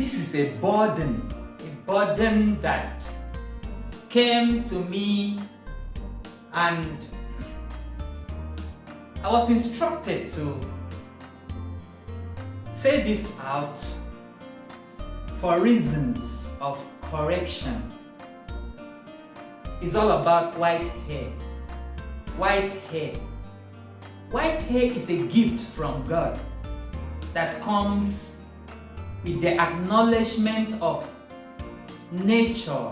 This is a burden that came to me, and I was instructed to say this out for reasons of correction. It's all about white hair. White hair. White hair is a gift from God that comes with the acknowledgement of nature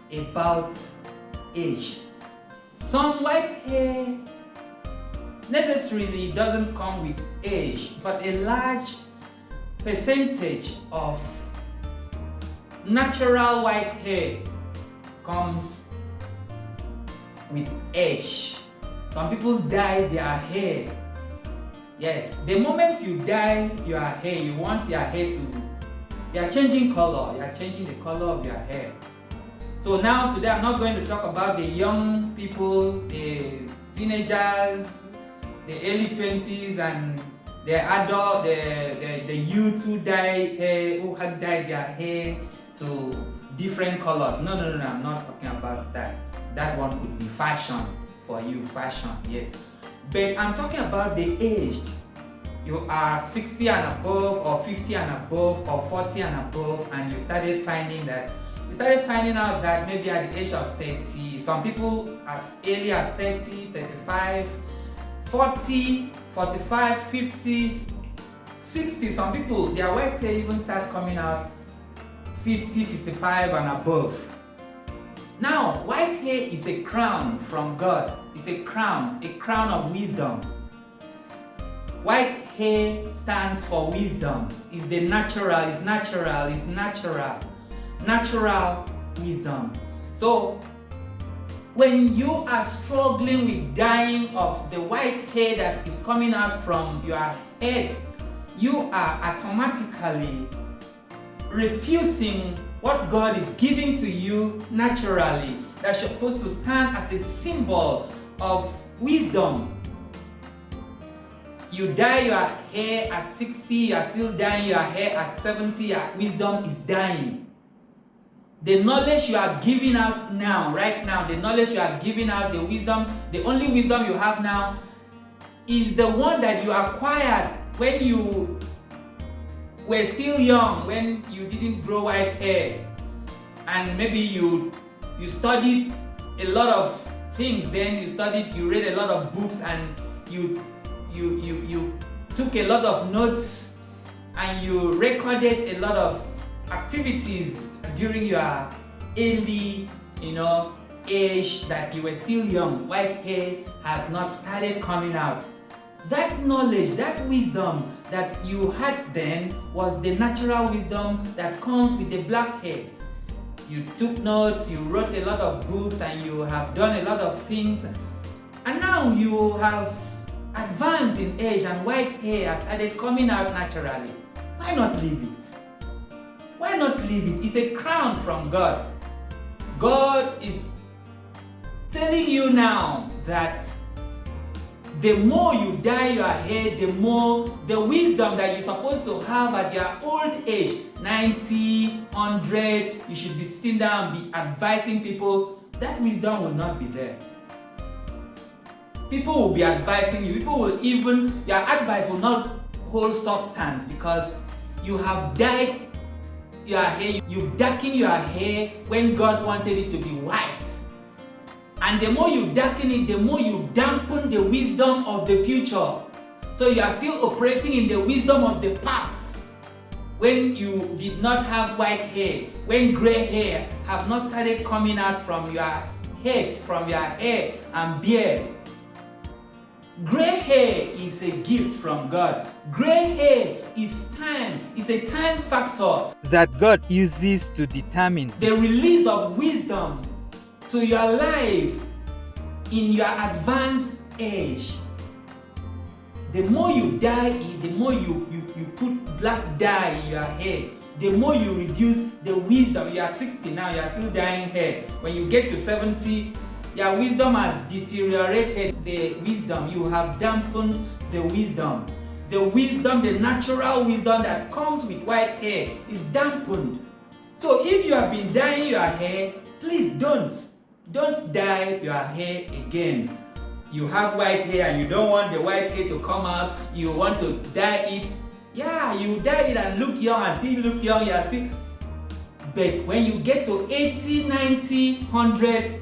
about age. Some white hair necessarily doesn't come with age, but a large percentage of natural white hair comes with age. Some people dye their hair. Yes, the moment you dye your hair, you want your hair to, you are changing color, you are changing the color of your hair. So now today I'm not going to talk about the young people, the teenagers, the early 20s and the adult, the youth who dye hair, who have dyed their hair to different colors. No, I'm not talking about that. That one could be fashion for you, fashion, yes. But I'm talking about the aged. You are 60 and above, or 50 and above, or 40 and above, and you started finding out that maybe at the age of 30, some people as early as 30, 35, 40, 45, 50, 60, some people, their white hair even start coming out 50, 55 and above. Now, white hair is a crown from God. It's a crown of wisdom. White hair stands for wisdom. It's the natural wisdom. So, when you are struggling with dyeing of the white hair that is coming out from your head, you are automatically refusing what God is giving to you naturally. That's supposed to stand as a symbol of wisdom. You dye your hair at 60, you are still dyeing your hair at 70, your wisdom is dying. The knowledge you are giving out now, right now, the knowledge you are giving out, the wisdom, the only wisdom you have now is the one that you acquired when you were still young, when you didn't grow white hair, and maybe you studied a lot of things. Then you read a lot of books, and you took a lot of notes, and you recorded a lot of activities during your early, age that you were still young. White hair has not started coming out. That knowledge, that wisdom that you had then was the natural wisdom that comes with the black hair. You took notes, you wrote a lot of books, and you have done a lot of things, and now you have advanced in age and white hair has started coming out naturally. Why not leave it? Why not leave it? It's a crown from God. God is telling you now that the more you dye your hair, the more the wisdom that you're supposed to have at your old age, 90, 100, you should be sitting down and be advising people, that wisdom will not be there. People will be advising you, your advice will not hold substance, because you have dyed your hair, you've darkened your hair when God wanted it to be white. And the more you darken it, the more you dampen the wisdom of the future. So you are still operating in the wisdom of the past, when you did not have white hair, when gray hair have not started coming out from your head, from your hair and beard. Gray hair is a gift from God. Gray hair is time, is a time factor that God uses to determine the release of wisdom to your life in your advanced age. The more you dye it, the more you put black dye in your hair, the more you reduce the wisdom. You are 60 now, you are still dyeing hair. When you get to 70, your wisdom has deteriorated the wisdom. You have dampened the wisdom. the wisdom, the natural wisdom that comes with white hair is dampened. So if you have been dyeing your hair, please don't dye your hair again. You have white hair and you don't want the white hair to come out, you want to dye it. Yeah, you dye it and look young and still look young, you are still. But when you get to 80, 90, 100,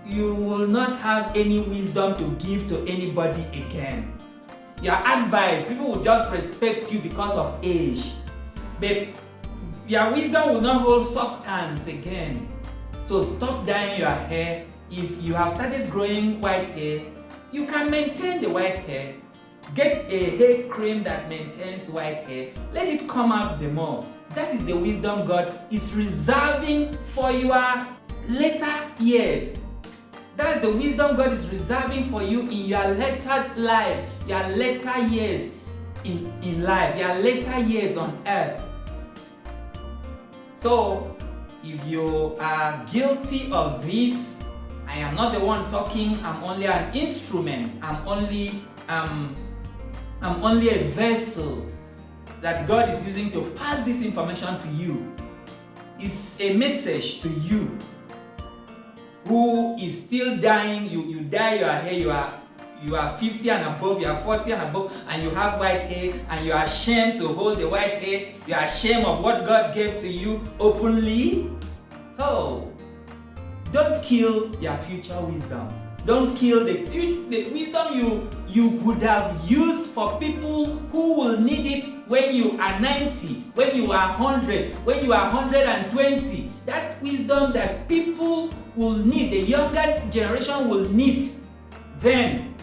you will not have any wisdom to give to anybody again. Your advice, people will just respect you because of age. But your wisdom will not hold substance again. So stop dyeing your hair. If you have started growing white hair, you can maintain the white hair. Get a hair cream that maintains white hair. Let it come out the more. That is the wisdom God is reserving for your later years. That's the wisdom God is reserving for you in your later life, your later years in life, your later years on earth. So, if you are guilty of this, I am not the one talking, I'm only an instrument, I'm only a vessel that God is using to pass this information to you. It's a message to you who is still dying. You dye your hair, you are 50 and above, you are 40 and above, and you have white hair, and you are ashamed to hold the white hair, you are ashamed of what God gave to you openly. Oh, don't kill your future wisdom. Don't kill the wisdom you could have used for people who will need it when you are 90, when you are 100, when you are 120. That wisdom that people will need, the younger generation will need. Then,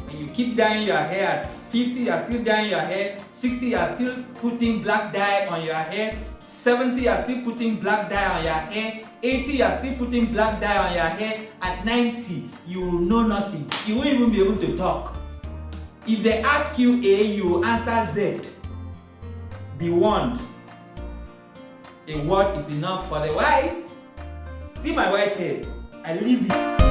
when you keep dyeing your hair at 50, you are still dyeing your hair. 60, you are still putting black dye on your hair. 70, you are still putting black dye on your hair. 80, you are still putting black dye on your hair. At 90, you will know nothing. You won't even be able to talk. If they ask you A, you will answer Z. Be warned. A word is enough for the wise. See my white hair. I leave it.